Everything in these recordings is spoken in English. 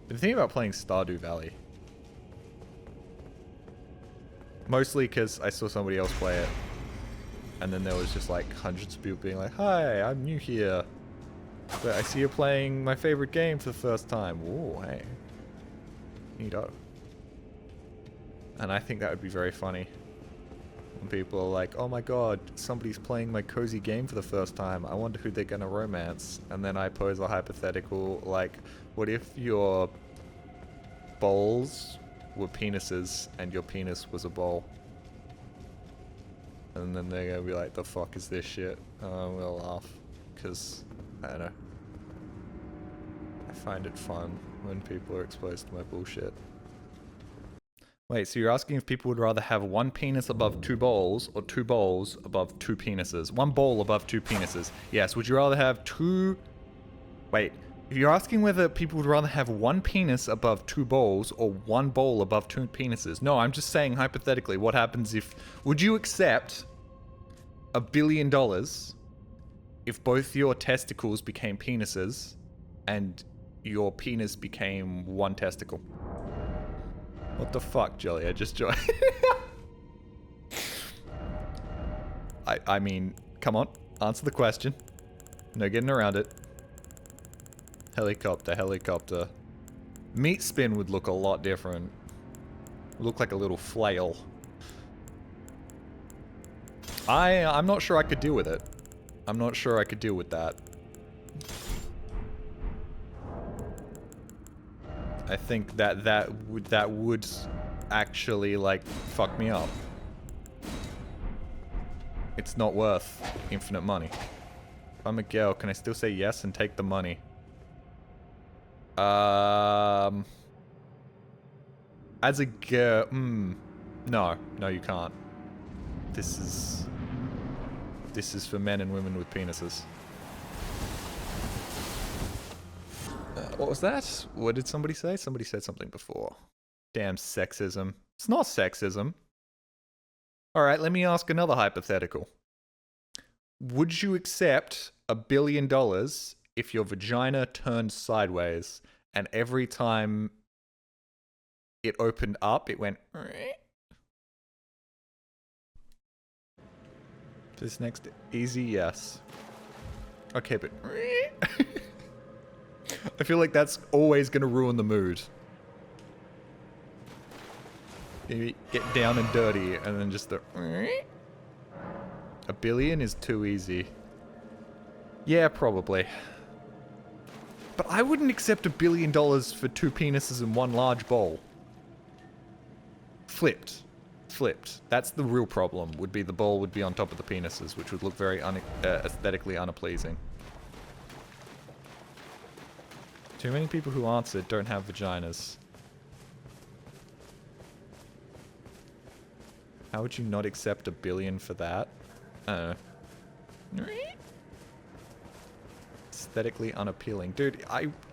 Been thinking about playing Stardew Valley. Mostly because I saw somebody else play it. And then there was just like hundreds of people being like, hi, I'm new here. But I see you're playing my favorite game for the first time. Ooh, hey. Neato. And I think that would be very funny. When people are like, oh my god, somebody's playing my cozy game for the first time. I wonder who they're gonna romance. And then I pose a hypothetical, like, what if your bowls were penises and your penis was a bowl? And then they're gonna be like, the fuck is this shit? We'll laugh. Because, I don't know. I find it fun when people are exposed to my bullshit. Wait, so you're asking if people would rather have one penis above two bowls or two bowls above two penises? One bowl above two penises. Yes, would you rather have two... Wait, if you're asking whether people would rather have one penis above two bowls or one bowl above two penises. No, I'm just saying hypothetically, what happens if... Would you accept $1 billion if both your testicles became penises and your penis became one testicle? What the fuck, Jelly? I just joined. I mean, come on. Answer the question. No getting around it. Helicopter, helicopter. Meat spin would look a lot different. Look like a little flail. I'm not sure I could deal with it. I'm not sure I could deal with that. I think that would actually, like, fuck me up. It's not worth infinite money. If I'm a girl, can I still say yes and take the money? As a girl, no, you can't. This is for men and women with penises. What was that? What did somebody say? Somebody said something before. Damn sexism. It's not sexism. Alright, let me ask another hypothetical. Would you accept $1 billion if your vagina turned sideways and every time it opened up, it went... This next easy, yes. Okay, but... I feel like that's always gonna ruin the mood. Maybe get down and dirty, and then just the... $1 billion is too easy. Yeah, probably. But I wouldn't accept $1 billion for two penises in one large bowl. Flipped. That's the real problem, would be the bowl would be on top of the penises, which would look very aesthetically unappeasing. Too many people who answered don't have vaginas. How would you not accept $1 billion for that? I don't know. Aesthetically unappealing. Dude,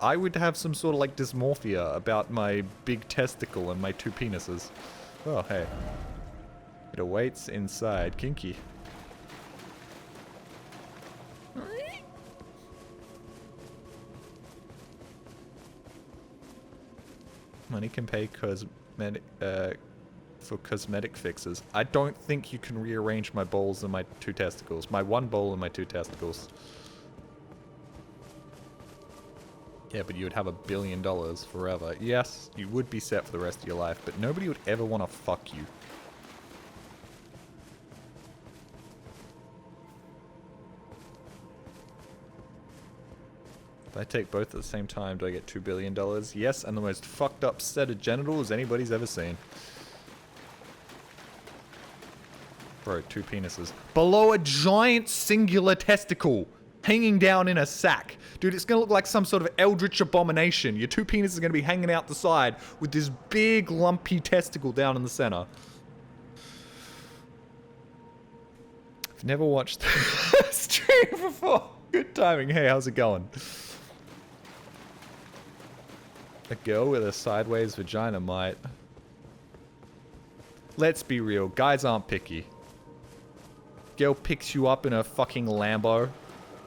I would have some sort of like dysmorphia about my big testicle and my two penises. Oh, hey. It awaits inside. Kinky. Money can pay cosmetic, for cosmetic fixes. I don't think you can rearrange my balls and my two testicles. My one bowl and my two testicles. Yeah, but you would have $1 billion forever. Yes, you would be set for the rest of your life, but nobody would ever want to fuck you. If I take both at the same time, do I get $2 billion? Yes, and the most fucked up set of genitals anybody's ever seen. Bro, two penises. Below a giant singular testicle. Hanging down in a sack. Dude, it's gonna look like some sort of eldritch abomination. Your two penises are gonna be hanging out the side with this big lumpy testicle down in the center. I've never watched the stream before. Good timing. Hey, how's it going? A girl with a sideways vagina might. Let's be real, guys aren't picky. Girl picks you up in a fucking Lambo,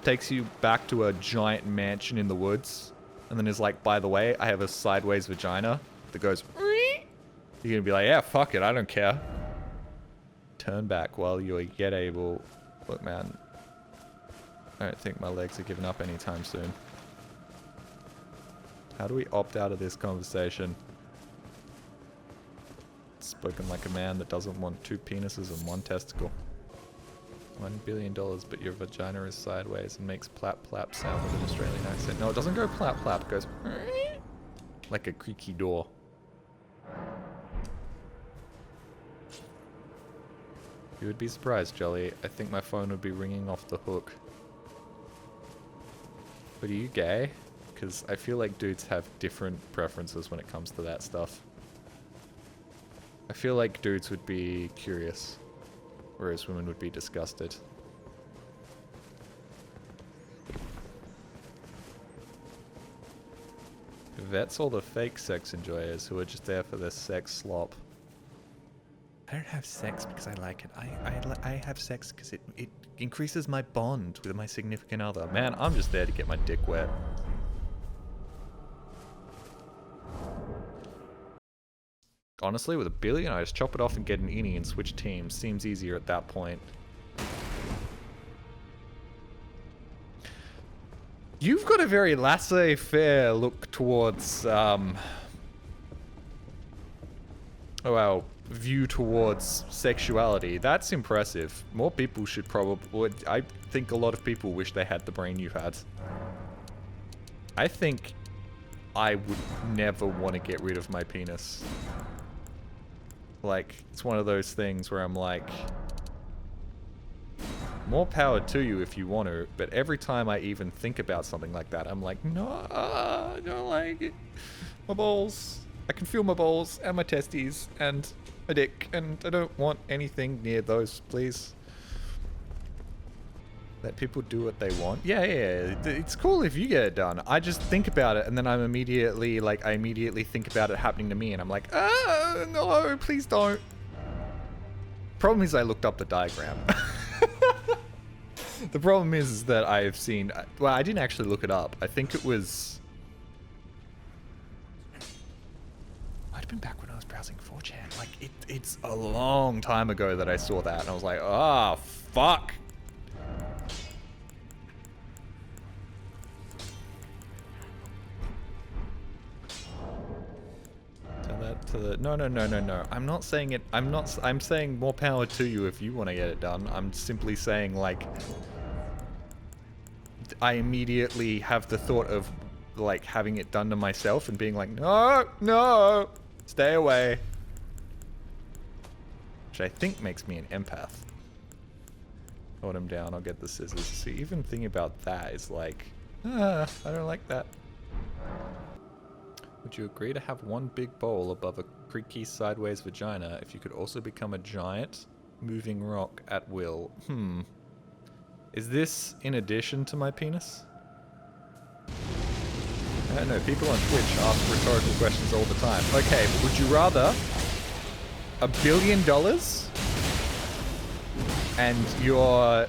takes you back to a giant mansion in the woods, and then is like, by the way, I have a sideways vagina that goes, you're gonna be like, yeah, fuck it, I don't care. Turn back while you're yet able. Look, man, I don't think my legs are giving up anytime soon. How do we opt out of this conversation? Spoken like a man that doesn't want 2 penises and 1 testicle. $1 billion, but your vagina is sideways and makes plap plap sound with an Australian accent. No, it doesn't go plap plap, it goes like a creaky door. You would be surprised, Jolly. I think my phone would be ringing off the hook. But are you gay? Because I feel like dudes have different preferences when it comes to that stuff. I feel like dudes would be curious, whereas women would be disgusted. That's all the fake sex enjoyers who are just there for their sex slop. I don't have sex because I like it. I have sex because it increases my bond with my significant other. Man, I'm just there to get my dick wet. Honestly, with $1 billion, I just chop it off and get an innie and switch teams. Seems easier at that point. You've got a very laissez-faire look towards, view towards sexuality. That's impressive. More people should probably... I think a lot of people wish they had the brain you've had. I think I would never want to get rid of my penis. Like, it's one of those things where I'm like, more power to you if you want to, but every time I even think about something like that, I'm like, no, I don't like it. My balls. I can feel my balls and my testes and my dick, and I don't want anything near those, please. Let people do what they want. Yeah, it's cool if you get it done. I just think about it, and then I'm immediately, like, I immediately think about it happening to me, and I'm like, no, please don't. Problem is I looked up the diagram. The problem is that I've seen, well, I didn't actually look it up. I think it was, might have been back when I was browsing 4chan. Like, it's a long time ago that I saw that, and I was like, oh, fuck. No. I'm not saying it. I'm saying more power to you if you want to get it done. I'm simply saying, like, I immediately have the thought of, like, having it done to myself and being like, no, stay away. Which I think makes me an empath. Hold him down, I'll get the scissors. See, even thinking about that is like, I don't like that. Would you agree to have one big bowl above a creaky sideways vagina if you could also become a giant moving rock at will? Is this in addition to my penis? I don't know, people on Twitch ask rhetorical questions all the time. Okay, but would you rather $1 billion and your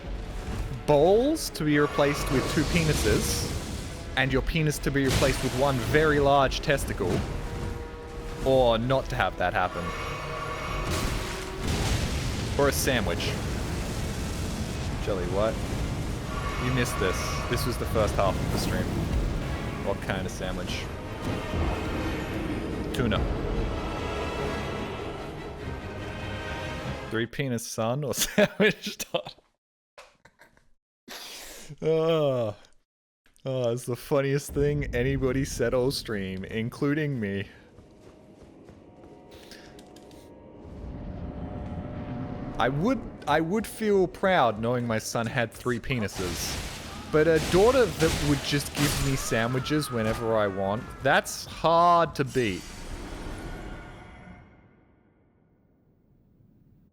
balls to be replaced with 2 penises, and your penis to be replaced with 1 very large testicle, or not to have that happen? Or a sandwich? Jelly, what? You missed this. This was the first half of the stream. What kind of sandwich? Tuna. 3 penis son or sandwich dot? Oh, it's the funniest thing anybody said all stream, including me. I would feel proud knowing my son had 3 penises. But a daughter that would just give me sandwiches whenever I want, that's hard to beat.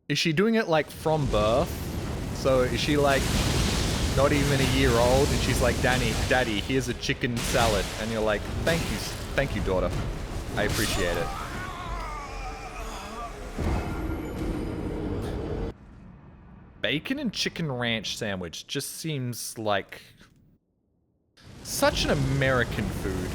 Is she doing it like from birth? So is she like not even a year old and she's like, Daddy, here's a chicken salad. And you're like, thank you, daughter. I appreciate it. Bacon and chicken ranch sandwich just seems like such an American food.